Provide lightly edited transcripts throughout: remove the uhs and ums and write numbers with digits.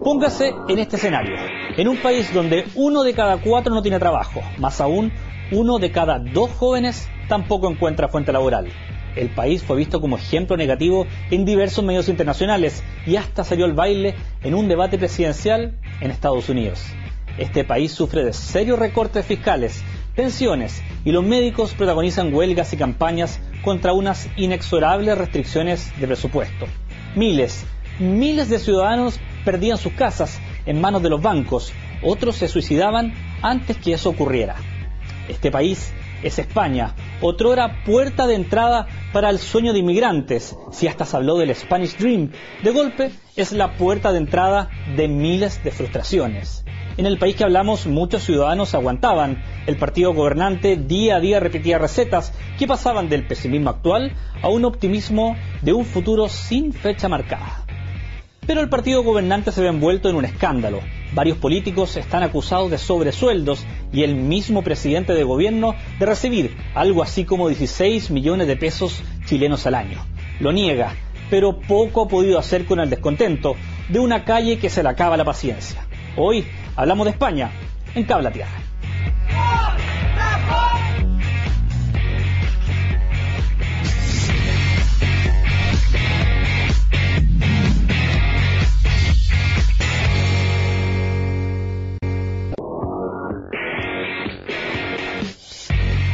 Póngase en este escenario, en un país donde 1 de cada 4 no tiene trabajo, más aún, 1 de cada 2 jóvenes tampoco encuentra fuente laboral. El país fue visto como ejemplo negativo en diversos medios internacionales y hasta salió al baile en un debate presidencial en Estados Unidos. Este país sufre de serios recortes fiscales, pensiones y los médicos protagonizan huelgas y campañas contra unas inexorables restricciones de presupuesto. Miles de ciudadanos perdían sus casas en manos de los bancos, otros se suicidaban antes que eso ocurriera. Este país es España, otrora puerta de entrada para el sueño de inmigrantes, si hasta se habló del Spanish Dream, de golpe es la puerta de entrada de miles de frustraciones. En el país que hablamos, muchos ciudadanos aguantaban. El partido gobernante día a día repetía recetas que pasaban del pesimismo actual a un optimismo de un futuro sin fecha marcada. Pero el partido gobernante se ve envuelto en un escándalo. Varios políticos están acusados de sobresueldos y el mismo presidente de gobierno de recibir algo así como 16 millones de pesos chilenos al año. Lo niega, pero poco ha podido hacer con el descontento de una calle que se le acaba la paciencia. Hoy hablamos de España en Cable a Tierra.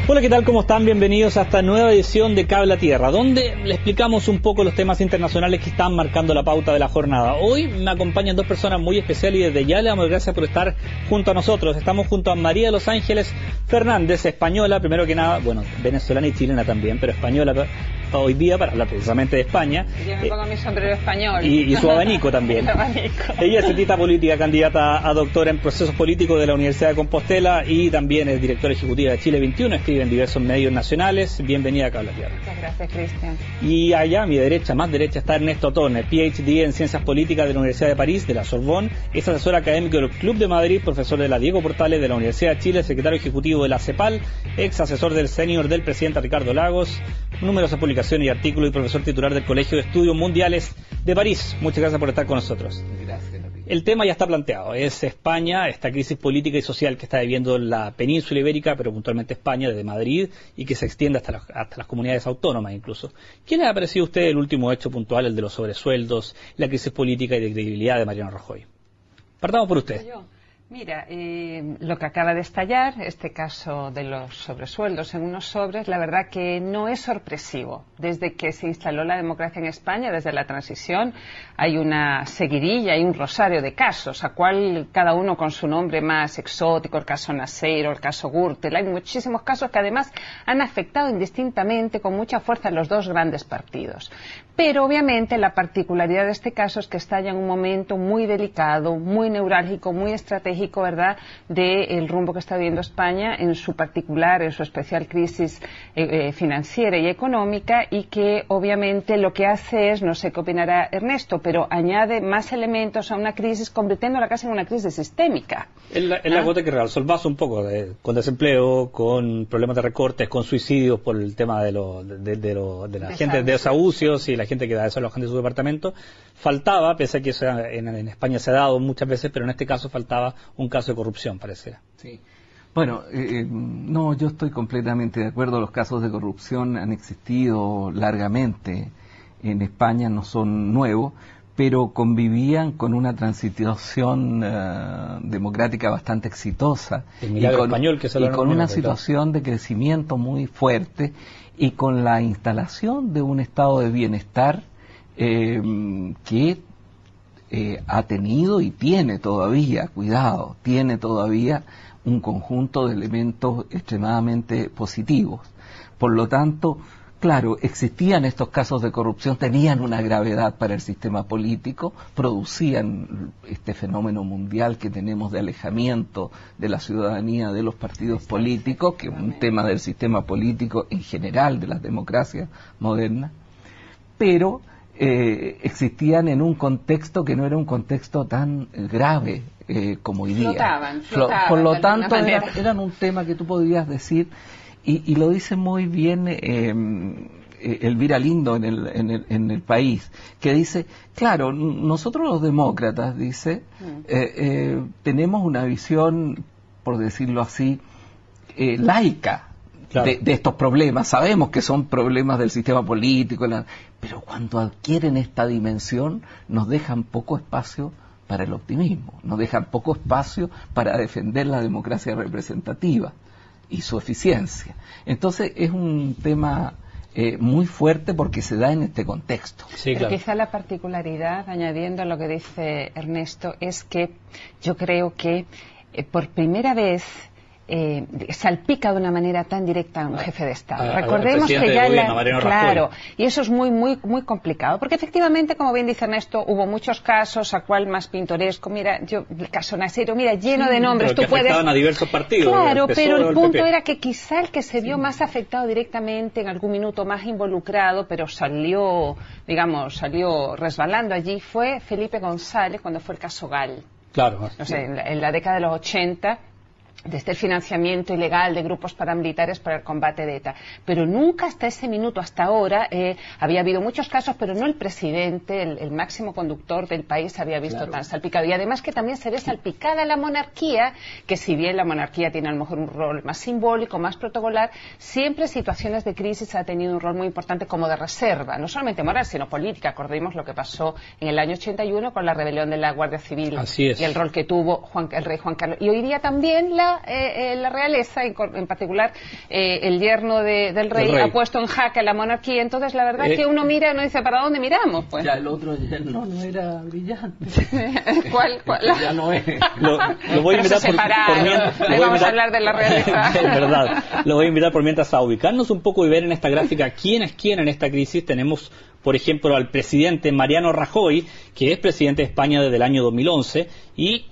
Hola, ¿qué tal? ¿Cómo están? Bienvenidos a esta nueva edición de Cable a Tierra, donde le explicamos un poco los temas internacionales que están marcando la pauta de la jornada. Hoy me acompañan dos personas muy especiales y desde ya le damos gracias por estar junto a nosotros. Estamos junto a María de los Ángeles Fernández, española, primero que nada, bueno, venezolana y chilena también, pero española hoy día para hablar precisamente de España. Yo me pongo mi sombrero español. Y su abanico también. Ella es cientista política, candidata a doctora en procesos políticos de la Universidad de Compostela y también es directora ejecutiva de Chile 21, escribe en diversos medios nacionales. Bienvenida a Cable a Tierra. Muchas gracias, Cristian. Y allá a mi derecha, más derecha, está Ernesto Torner, PhD en Ciencias Políticas de la Universidad de París, de la Sorbonne, es asesor académico del Club de Madrid, profesor de la Diego Portales de la Universidad de Chile, secretario ejecutivo de la CEPAL, ex asesor del senior del presidente Ricardo Lagos, numerosas publicaciones y artículos y profesor titular del Colegio de Estudios Mundiales de París. Muchas gracias por estar con nosotros. Gracias. El tema ya está planteado, es España, esta crisis política y social que está viviendo la península ibérica, pero puntualmente España, desde Madrid, y que se extiende hasta las comunidades autónomas incluso. ¿Qué le ha parecido a usted el último hecho puntual, el de los sobresueldos, la crisis política y de credibilidad de Mariano Rajoy? Partamos por usted. Mira, lo que acaba de estallar, este caso de los sobresueldos en unos sobres, la verdad que no es sorpresivo. Desde que se instaló la democracia en España, desde la transición, hay una seguidilla, hay un rosario de casos, a cual cada uno con su nombre más exótico, el caso Naseiro, el caso Gürtel. Hay muchísimos casos que además han afectado indistintamente con mucha fuerza a los dos grandes partidos. Pero obviamente la particularidad de este caso es que estalla en un momento muy delicado, muy neurálgico, muy estratégico, ¿verdad?, del rumbo que está viviendo España en su particular, en su especial crisis financiera y económica, y que obviamente lo que hace es, no sé qué opinará Ernesto, pero añade más elementos a una crisis, convirtiéndola casi en una crisis sistémica. Es la gota que rebalsó el vaso un poco, con desempleo, con problemas de recortes, con suicidios por el tema de la gente, de desahucios y la gente que da desalojan de su departamento. Faltaba, pese a que eso en España se ha dado muchas veces, pero en este caso faltaba un caso de corrupción, parece. Sí. Bueno, no, yo estoy completamente de acuerdo. Los casos de corrupción han existido largamente en España, no son nuevos, pero convivían con una transición democrática bastante exitosa. El milagro español que se lo y con una situación de crecimiento muy fuerte y con la instalación de un estado de bienestar que ha tenido y tiene todavía, cuidado, tiene todavía un conjunto de elementos extremadamente positivos. Por lo tanto, claro, existían estos casos de corrupción, tenían una gravedad para el sistema político, producían este fenómeno mundial que tenemos de alejamiento de la ciudadanía de los partidos políticos, que es un tema del sistema político en general de las democracias modernas, pero existían en un contexto que no era un contexto tan grave como hoy día. Flotaban, por lo tanto, eran un tema que tú podrías decir, y lo dice muy bien Elvira Lindo en el País, que dice, claro, nosotros los demócratas, dice, tenemos una visión, por decirlo así, laica, claro, de estos problemas. Sabemos que son problemas del sistema político, pero cuando adquieren esta dimensión nos dejan poco espacio para el optimismo, nos dejan poco espacio para defender la democracia representativa y su eficiencia. Entonces es un tema muy fuerte porque se da en este contexto. Sí, pero claro, quizá la particularidad, añadiendo a lo que dice Ernesto, es que yo creo que por primera vez salpica de una manera tan directa a un jefe de Estado. Recordemos que ya claro, y eso es muy complicado, porque efectivamente, como bien dice Ernesto, hubo muchos casos, a cual más pintoresco, mira, el caso Nasero, mira, lleno de nombres, pero tú puedes a diversos partidos. Claro, pero el punto era que quizá el que se vio más afectado directamente, en algún minuto más involucrado, pero salió resbalando allí, fue Felipe González cuando fue el caso Gall. Claro. No sé, en la década de los 80, desde el financiamiento ilegal de grupos paramilitares para el combate de ETA. Pero nunca hasta ese minuto, hasta ahora, había habido muchos casos, pero no el presidente, el máximo conductor del país se había visto tan salpicado. Y además que también se ve salpicada la monarquía, que si bien la monarquía tiene a lo mejor un rol más simbólico, más protocolar, siempre en situaciones de crisis ha tenido un rol muy importante como de reserva, no solamente moral, sino política. Acordemos lo que pasó en el año 81 con la rebelión de la Guardia Civil y el rol que tuvo el rey Juan Carlos. Y hoy día también la realeza, en particular el yerno del rey, ha puesto en jaque a la monarquía. Entonces la verdad es que uno mira y uno dice, ¿para dónde miramos? Pues ya el otro yerno no era brillante. ¿Cuál? Ya no es. Lo voy a invitar vamos a hablar de la realeza. Es verdad, lo voy a invitar por mientras a ubicarnos un poco y ver en esta gráfica quién es quién en esta crisis. Tenemos, por ejemplo, al presidente Mariano Rajoy, que es presidente de España desde el año 2011, y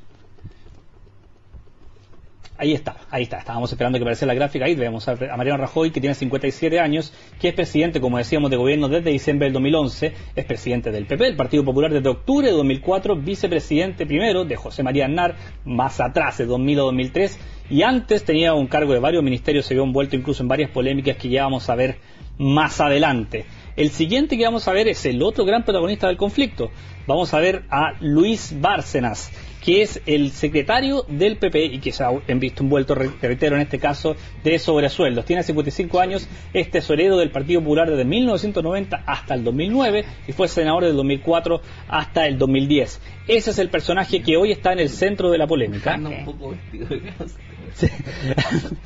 ahí está, estábamos esperando que apareciera la gráfica. Ahí vemos a Mariano Rajoy, que tiene 57 años, que es presidente, como decíamos, de gobierno desde diciembre del 2011, es presidente del PP, el Partido Popular, desde octubre de 2004, vicepresidente primero de José María Aznar, más atrás, de 2000 a 2003, y antes tenía un cargo de varios ministerios, se vio envuelto incluso en varias polémicas que ya vamos a ver más adelante. El siguiente que vamos a ver es el otro gran protagonista del conflicto. Vamos a ver a Luis Bárcenas, que es el secretario del PP y que se ha visto envuelto, reitero, en este caso, de sobresueldos. Tiene 55 años, es tesorero del Partido Popular desde 1990 hasta el 2009 y fue senador del 2004 hasta el 2010. Ese es el personaje que hoy está en el centro de la polémica. Un poco vestido de casa. Sí.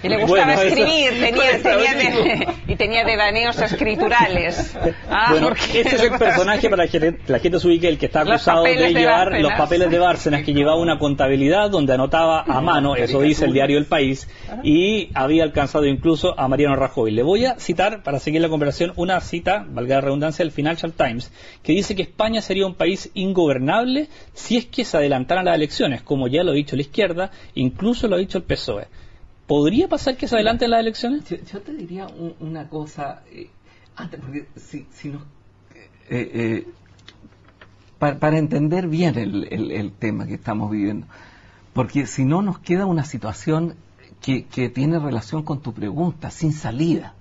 Y le gustaba escribir, tenía devaneos escriturales. Este es el personaje, para que la gente se ubique, el que está acusado de llevar los papeles de Bárcenas, que llevaba una contabilidad donde anotaba a mano, eso dice el diario El País, y había alcanzado incluso a Mariano Rajoy. Le voy a citar, para seguir la conversación, una cita, valga la redundancia, del Financial Times, que dice que España sería un país ingobernable si es que se adelantaran las elecciones, como ya lo ha dicho la izquierda, incluso lo ha dicho el PSOE. ¿Podría pasar que se adelanten las elecciones? Yo te diría una cosa antes, porque si nos, para entender bien el tema que estamos viviendo, porque si no nos queda una situación que tiene relación con tu pregunta, sin salida.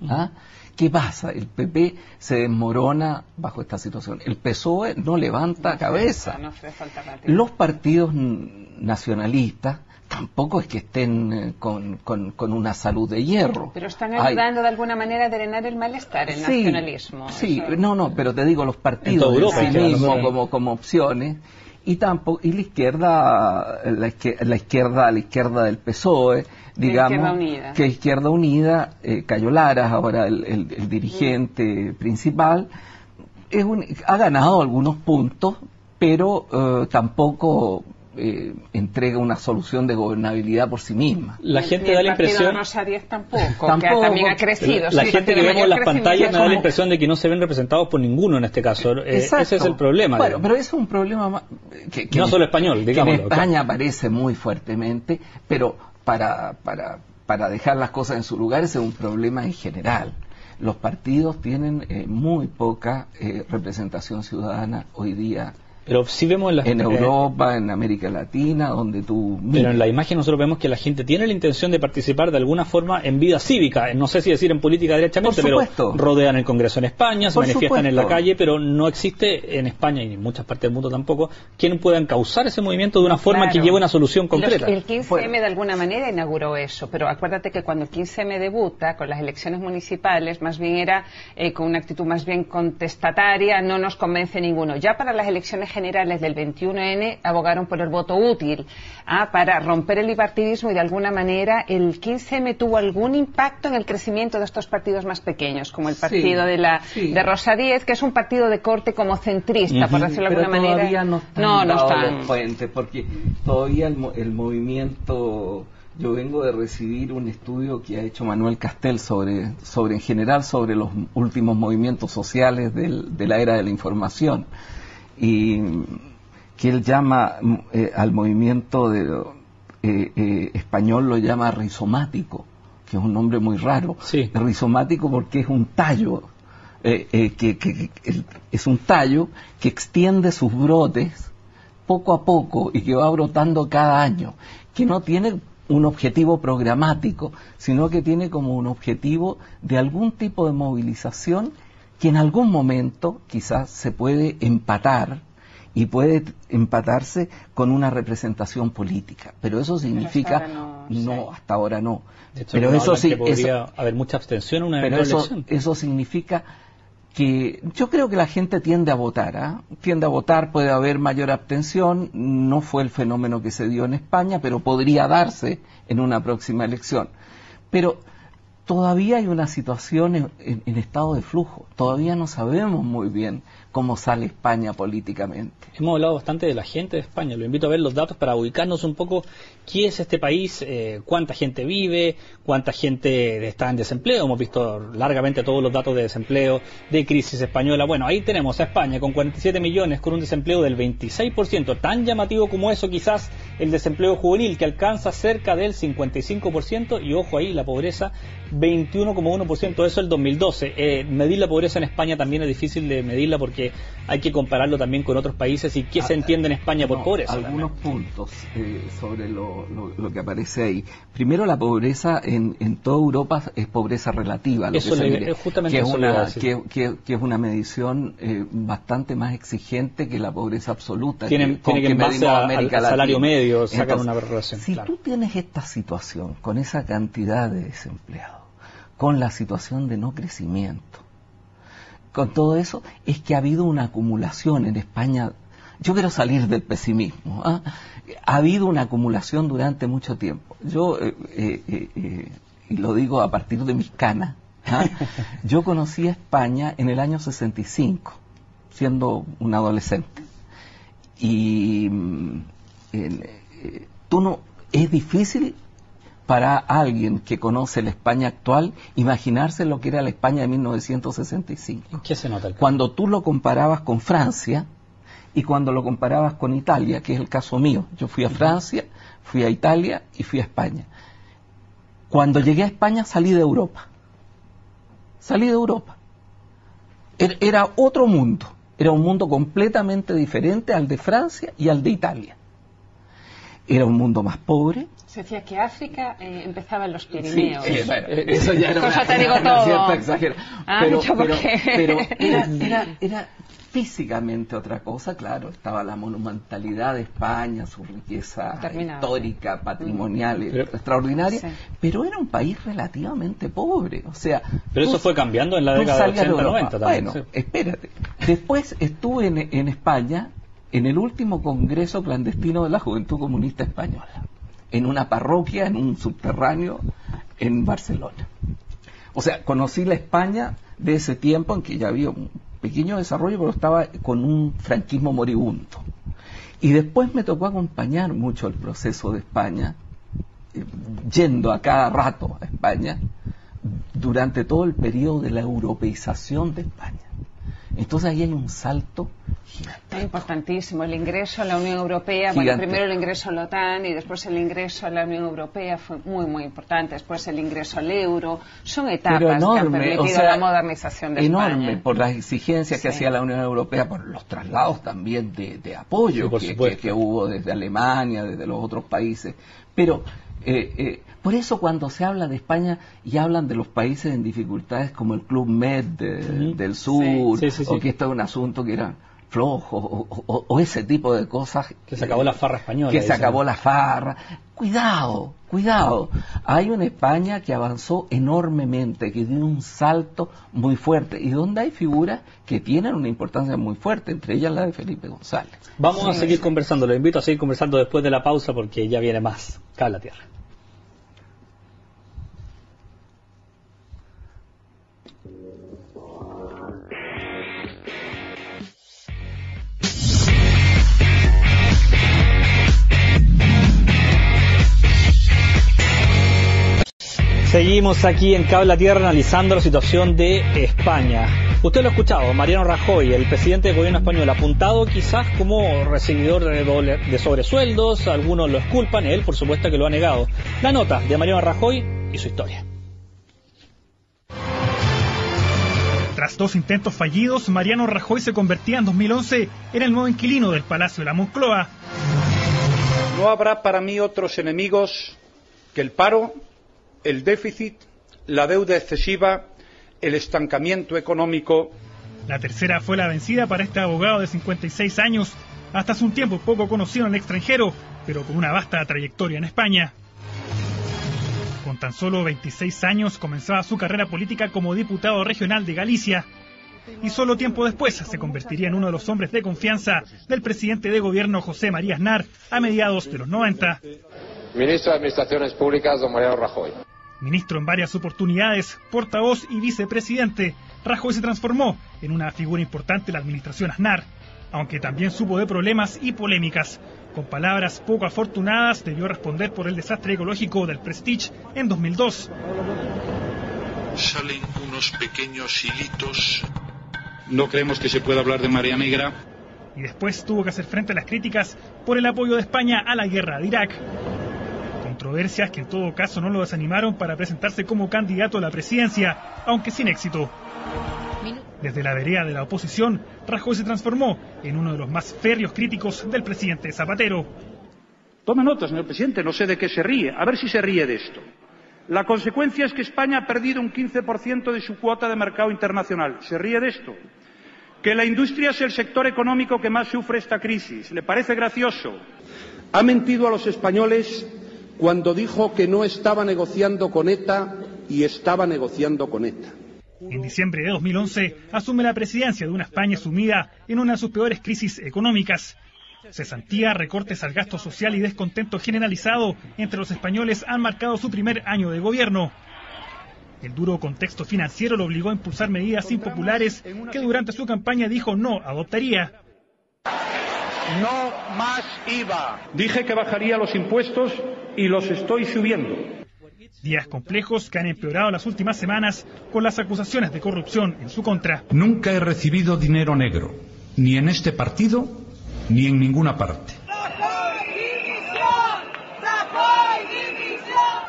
¿Ah? ¿Qué pasa? El PP se desmorona bajo esta situación. El PSOE no levanta cabeza. Los partidos nacionalistas tampoco es que estén con una salud de hierro. Pero están ayudando de alguna manera a drenar el malestar, el nacionalismo. Sí, no, pero te digo, los partidos en sí mismos como opciones, y la izquierda del PSOE, digamos, que Izquierda Unida, Cayo Lara, ahora el dirigente principal, ha ganado algunos puntos, pero tampoco entrega una solución de gobernabilidad por sí misma. La gente da la impresión, tampoco, que también ha crecido. La gente que vemos en las pantallas me da la impresión de que no se ven representados por ninguno en este caso. Ese es el problema. Bueno, pero ese es un problema que no solo español, digamos. En España aparece muy fuertemente, pero para dejar las cosas en su lugar, ese es un problema en general. Los partidos tienen muy poca representación ciudadana hoy día Pero sí vemos en Europa, en América Latina, donde tú miras. Pero en la imagen nosotros vemos que la gente tiene la intención de participar de alguna forma en vida cívica, no sé si decir en política derechamente, pero rodean el Congreso en España, se manifiestan en la calle, pero no existe en España y en muchas partes del mundo tampoco quien pueda encauzar ese movimiento de una forma que lleve una solución concreta. El 15M de alguna manera inauguró eso, pero acuérdate que cuando el 15M debuta con las elecciones municipales, más bien era con una actitud más bien contestataria, no nos convence ninguno. Ya para las elecciones generales del 21N abogaron por el voto útil para romper el bipartidismo, y de alguna manera el 15M tuvo algún impacto en el crecimiento de estos partidos más pequeños, como el partido de Rosa Díez, que es un partido de corte como centrista, por decirlo de alguna manera. Todavía no están los puentes, porque todavía el movimiento... Yo vengo de recibir un estudio que ha hecho Manuel Castel sobre en general sobre los últimos movimientos sociales de la era de la información, y que él llama al movimiento español, lo llama rizomático, que es un nombre muy raro. Sí. Rizomático porque es un tallo, es un tallo que extiende sus brotes poco a poco y que va brotando cada año, que no tiene un objetivo programático, sino que tiene como un objetivo de algún tipo de movilización que en algún momento quizás se puede empatar, y puede empatarse con una representación política, pero eso significa hasta ahora no. De hecho, pero eso sí, podría haber mucha abstención en una elección. Eso significa que yo creo que la gente tiende a votar, tiende a votar, puede haber mayor abstención, no fue el fenómeno que se dio en España, pero podría darse en una próxima elección. Pero todavía hay una situación en estado de flujo, todavía no sabemos muy bien cómo sale España políticamente. Hemos hablado bastante de la gente de España, lo invito a ver los datos para ubicarnos un poco qué es este país, cuánta gente vive, cuánta gente está en desempleo. Hemos visto largamente todos los datos de desempleo, de crisis española. Bueno, ahí tenemos a España con 47 millones, con un desempleo del 26%, tan llamativo como eso quizás el desempleo juvenil, que alcanza cerca del 55%, y ojo ahí, la pobreza 21,1%, eso el 2012. Medir la pobreza en España también es difícil de medirla porque hay que compararlo también con otros países y qué se entiende en España por pobreza. Algunos puntos sobre lo que aparece ahí. Primero, la pobreza en toda Europa es pobreza relativa, eso justamente que es una medición bastante más exigente que la pobreza absoluta. Tiene que en base al salario medio sacar una relación. Si tú tienes esta situación con esa cantidad de desempleados, con la situación de no crecimiento, con todo eso, es que ha habido una acumulación en España. Yo quiero salir del pesimismo. Ha habido una acumulación durante mucho tiempo. Yo, y lo digo a partir de mis canas, yo conocí a España en el año 65, siendo un adolescente. Y es difícil para alguien que conoce la España actual imaginarse lo que era la España de 1965. ¿Qué se nota? Cuando tú lo comparabas con Francia y cuando lo comparabas con Italia, que es el caso mío. Yo fui a Francia, fui a Italia y fui a España. Cuando llegué a España salí de Europa. Era otro mundo. Era un mundo completamente diferente al de Francia y al de Italia. Era un mundo más pobre. Se decía que África empezaba en los Pirineos. Sí, bueno, eso ya era una cierta exageración. Pero era físicamente otra cosa, claro. Estaba la monumentalidad de España, su riqueza histórica, patrimonial, extraordinaria, pero era un país relativamente pobre. O sea, pero eso fue cambiando en la década de 80-90 también. Bueno, espérate. Después estuve en España en el último Congreso Clandestino de la Juventud Comunista Española, en una parroquia, en un subterráneo, en Barcelona. O sea, conocí la España de ese tiempo en que ya había un pequeño desarrollo, pero estaba con un franquismo moribundo. Y después me tocó acompañar mucho el proceso de España, yendo a cada rato a España, durante todo el periodo de la europeización de España. Entonces ahí hay un salto Es importantísimo. El ingreso a la Unión Europea, bueno, primero el ingreso a la OTAN y después el ingreso a la Unión Europea fue muy, muy importante. Después el ingreso al euro. Son etapas que han permitido la modernización de España. Enorme, por las exigencias que hacía la Unión Europea, por los traslados también de apoyo que hubo desde Alemania, desde los otros países. Pero por eso cuando se habla de España y hablan de los países en dificultades como el Club Med del Sur, o que esto es un asunto que era flojo, o ese tipo de cosas. Que se acabó la farra española. Que se acabó la farra. Cuidado, cuidado. Hay una España que avanzó enormemente, que dio un salto muy fuerte, y donde hay figuras que tienen una importancia muy fuerte, entre ellas la de Felipe González. Vamos a seguir conversando, lo invito a seguir conversando después de la pausa porque ya viene más. Cable a Tierra. Seguimos aquí en Cable a Tierra analizando la situación de España. Usted lo ha escuchado, Mariano Rajoy, el presidente del gobierno español, apuntado quizás como recibidor de sobresueldos, algunos lo exculpan, él por supuesto que lo ha negado. La nota de Mariano Rajoy y su historia. Tras 2 intentos fallidos, Mariano Rajoy se convertía en 2011 en el nuevo inquilino del Palacio de la Moncloa. No habrá para mí otros enemigos que el paro, el déficit, la deuda excesiva, el estancamiento económico. La tercera fue la vencida para este abogado de 56 años, hasta hace un tiempo poco conocido en el extranjero, pero con una vasta trayectoria en España. Con tan solo 26 años comenzaba su carrera política como diputado regional de Galicia, y solo tiempo después se convertiría en uno de los hombres de confianza del presidente de gobierno José María Aznar a mediados de los 90. Ministro de Administraciones Públicas, don Mariano Rajoy. Ministro en varias oportunidades, portavoz y vicepresidente, Rajoy se transformó en una figura importante de la administración Aznar, aunque también supo de problemas y polémicas. Con palabras poco afortunadas debió responder por el desastre ecológico del Prestige en 2002. Salen unos pequeños hilitos. No creemos que se pueda hablar de marea negra. Y después tuvo que hacer frente a las críticas por el apoyo de España a la guerra de Irak. Controversias que en todo caso no lo desanimaron para presentarse como candidato a la presidencia, aunque sin éxito. Desde la vereda de la oposición, Rajoy se transformó en uno de los más férreos críticos del presidente Zapatero. Tome nota, señor presidente, no sé de qué se ríe. A ver si se ríe de esto. La consecuencia es que España ha perdido un 15% de su cuota de mercado internacional. ¿Se ríe de esto? Que la industria es el sector económico que más sufre esta crisis. ¿Le parece gracioso? Ha mentido a los españoles cuando dijo que no estaba negociando con ETA y estaba negociando con ETA. En diciembre de 2011 asume la presidencia de una España sumida en una de sus peores crisis económicas. Cesantía, recortes al gasto social y descontento generalizado entre los españoles han marcado su primer año de gobierno. El duro contexto financiero lo obligó a impulsar medidas impopulares que durante su campaña dijo no adoptaría. No más IVA. Dije que bajaría los impuestos y los estoy subiendo. Días complejos que han empeorado las últimas semanas con las acusaciones de corrupción en su contra. Nunca he recibido dinero negro, ni en este partido, ni en ninguna parte.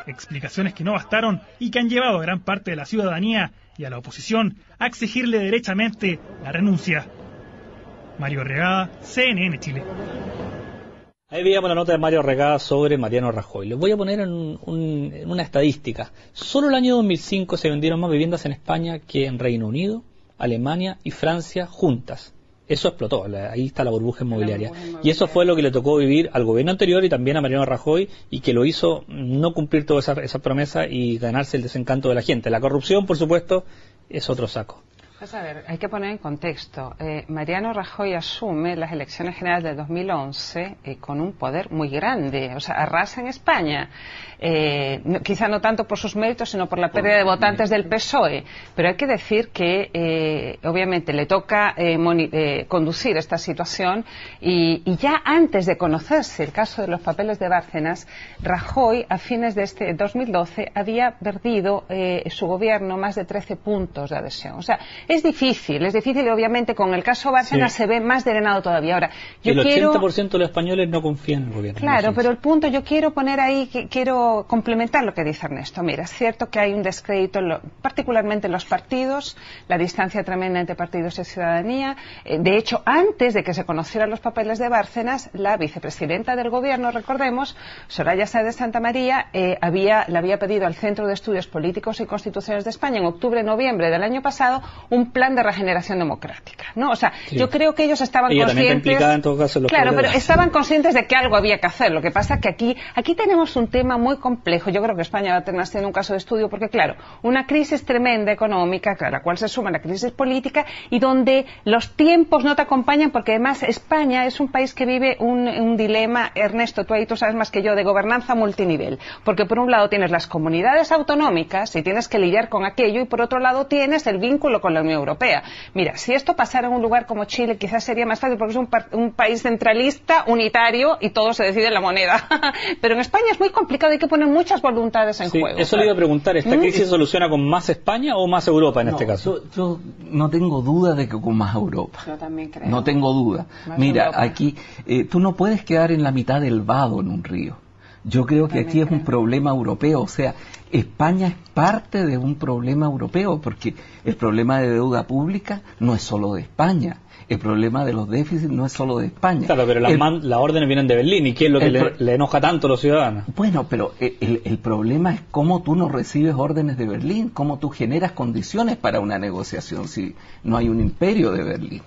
Explicaciones que no bastaron y que han llevado a gran parte de la ciudadanía y a la oposición a exigirle derechamente la renuncia. Mario Regada, CNN Chile. Ahí veíamos la nota de Mario Regada sobre Mariano Rajoy. Les voy a poner en una estadística. Solo el año 2005 se vendieron más viviendas en España que en Reino Unido, Alemania y Francia juntas. Eso explotó, ahí está la burbuja inmobiliaria. Y eso fue lo que le tocó vivir al gobierno anterior y también a Mariano Rajoy, y que lo hizo no cumplir toda esa promesa y ganarse el desencanto de la gente. La corrupción, por supuesto, es otro saco. Pues a ver, hay que poner en contexto. Mariano Rajoy asume las elecciones generales de 2011 con un poder muy grande, o sea, arrasa en España. Quizá no tanto por sus méritos, sino por la pérdida de votantes del PSOE. Pero hay que decir que, obviamente, le toca conducir esta situación y ya antes de conocerse el caso de los papeles de Bárcenas, Rajoy, a fines de este 2012, había perdido su gobierno más de 13 puntos de adhesión. O sea, Es difícil y obviamente con el caso Bárcenas se ve más drenado todavía. Ahora, yo el 80% de los españoles no confían en el gobierno. Claro, pero el punto, yo quiero poner ahí, quiero complementar lo que dice Ernesto. Mira, es cierto que hay un descrédito, particularmente en los partidos, la distancia tremenda entre partidos y ciudadanía. De hecho, antes de que se conocieran los papeles de Bárcenas, la vicepresidenta del gobierno, recordemos, Soraya Sáez de Santamaría, le había pedido al Centro de Estudios Políticos y Constituciones de España en octubre-noviembre del año pasado un plan de regeneración democrática, ¿no? O sea, yo creo que ellos estaban conscientes, en todo caso, claro, pero estaban conscientes de que algo había que hacer. Lo que pasa es que aquí tenemos un tema muy complejo. Yo creo que España va a tener un caso de estudio porque, claro, una crisis tremenda económica, a la cual se suma la crisis política y donde los tiempos no te acompañan, porque además España es un país que vive un dilema, Ernesto, tú sabes más que yo, de gobernanza multinivel, porque por un lado tienes las comunidades autonómicas y tienes que lidiar con aquello, y por otro lado tienes el vínculo con la Unión Europea. Mira, si esto pasara en un lugar como Chile, quizás sería más fácil porque es un país centralista, unitario, y todo se decide en la moneda. Pero en España es muy complicado, hay que poner muchas voluntades en juego. Eso le iba a preguntar, ¿esta crisis se soluciona con más España o más Europa en este caso? Yo no tengo duda de que con más Europa. Yo también creo. No tengo duda. Mira, Europa. Aquí tú no puedes quedar en la mitad del vado en un río. Yo creo que aquí es un problema europeo, o sea, España es parte de un problema europeo, porque el problema de deuda pública no es solo de España, el problema de los déficits no es solo de España. Claro, pero las órdenes vienen de Berlín, ¿y qué es lo que le enoja tanto a los ciudadanos? Bueno, pero el problema es cómo tú no recibes órdenes de Berlín, cómo tú generas condiciones para una negociación si no hay un imperio de Berlín.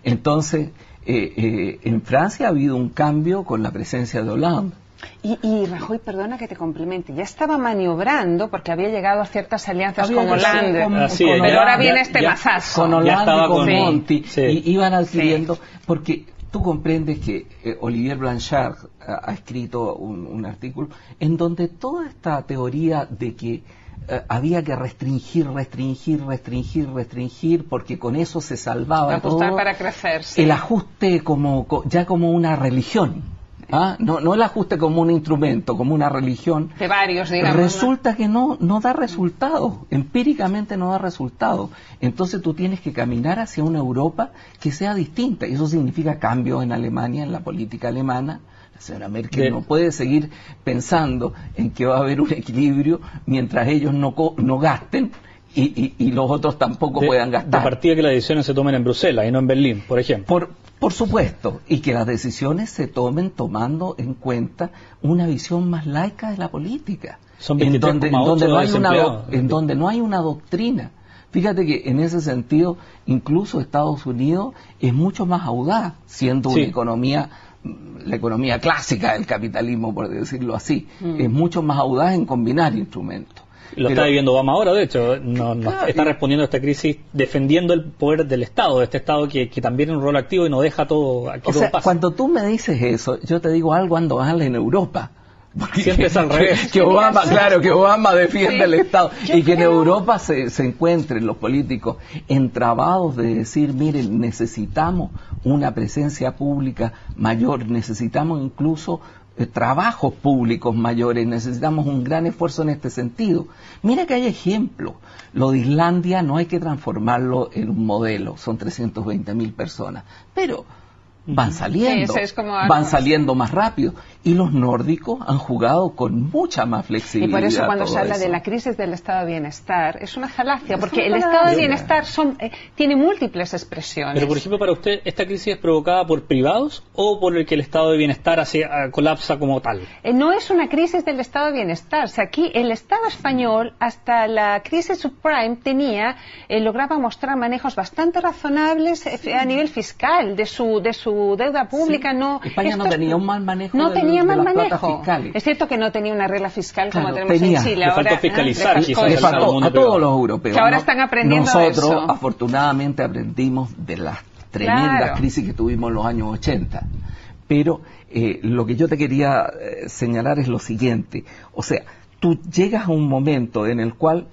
Entonces, en Francia ha habido un cambio con la presencia de Hollande. Y Rajoy, perdona que te complemente, ya estaba maniobrando porque había llegado a ciertas alianzas con Hollande, pero ahora viene este mazazo. Con Hollande, con Monti, y iban adquiriendo, porque tú comprendes que Olivier Blanchard ha escrito un artículo en donde toda esta teoría de que había que restringir porque con eso se salvaba todo, para crecer, el ajuste ya como una religión. No el ajuste como un instrumento, como una religión. De varios, digamos. Resulta que no da resultado, empíricamente no da resultado. Entonces tú tienes que caminar hacia una Europa que sea distinta. Y eso significa cambios en Alemania, en la política alemana. La señora Merkel no puede seguir pensando en que va a haber un equilibrio mientras ellos no gasten y los otros tampoco puedan gastar. De partida que las decisiones se tomen en Bruselas y no en Berlín, por ejemplo. Por supuesto, y que las decisiones se tomen tomando en cuenta una visión más laica de la política, en donde no hay una doctrina. Fíjate que en ese sentido, incluso Estados Unidos es mucho más audaz, siendo una economía, la economía clásica del capitalismo, por decirlo así, es mucho más audaz en combinar instrumentos. Lo está viviendo Obama ahora, de hecho, está respondiendo a esta crisis defendiendo el poder del Estado, de este Estado que también es un rol activo y no deja todo aquí. Cuando tú me dices eso, yo te digo algo ando mal en Europa. Porque siempre es al revés. Que Obama defiende el Estado. Y que en Europa se encuentren los políticos entrabados de decir, miren, necesitamos una presencia pública mayor, necesitamos incluso trabajos públicos mayores, necesitamos un gran esfuerzo en este sentido. Mira que hay ejemplos. Lo de Islandia no hay que transformarlo en un modelo, son 320.000 personas, pero van saliendo, van saliendo más rápido. Y los nórdicos han jugado con mucha más flexibilidad. Y por eso cuando se habla de la crisis del estado de bienestar, es una falacia, porque el estado de bienestar tiene múltiples expresiones. Pero por ejemplo, para usted, ¿esta crisis es provocada por privados o por el que el estado de bienestar colapsa como tal? No es una crisis del estado de bienestar. O sea, aquí el Estado español, hasta la crisis subprime, lograba mostrar manejos bastante razonables a nivel fiscal de su deuda pública. España no tenía un mal manejo. Es cierto que no tenía una regla fiscal como tenemos en Chile. Le faltó fiscalizar, le faltó a todos los europeos. Que ahora están aprendiendo Nosotros, eso. afortunadamente, aprendimos de las tremendas crisis que tuvimos en los años 80. Pero lo que yo te quería señalar es lo siguiente. O sea, tú llegas a un momento en el cual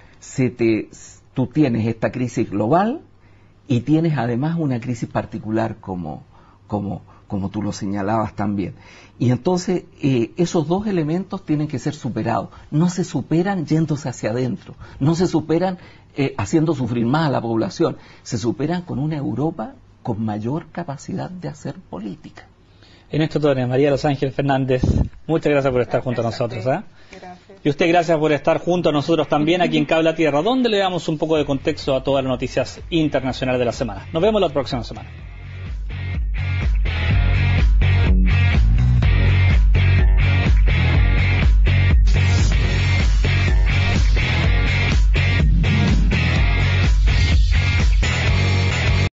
tú tienes esta crisis global y tienes además una crisis particular como como tú lo señalabas también. Y entonces esos dos elementos tienen que ser superados. No se superan yéndose hacia adentro, no se superan haciendo sufrir más a la población, se superan con una Europa con mayor capacidad de hacer política. En esto, María Los Ángeles Fernández, muchas gracias por estar junto a nosotros. Gracias. Y usted, gracias por estar junto a nosotros también aquí en Cable a Tierra, donde le damos un poco de contexto a todas las noticias internacionales de la semana. Nos vemos la próxima semana.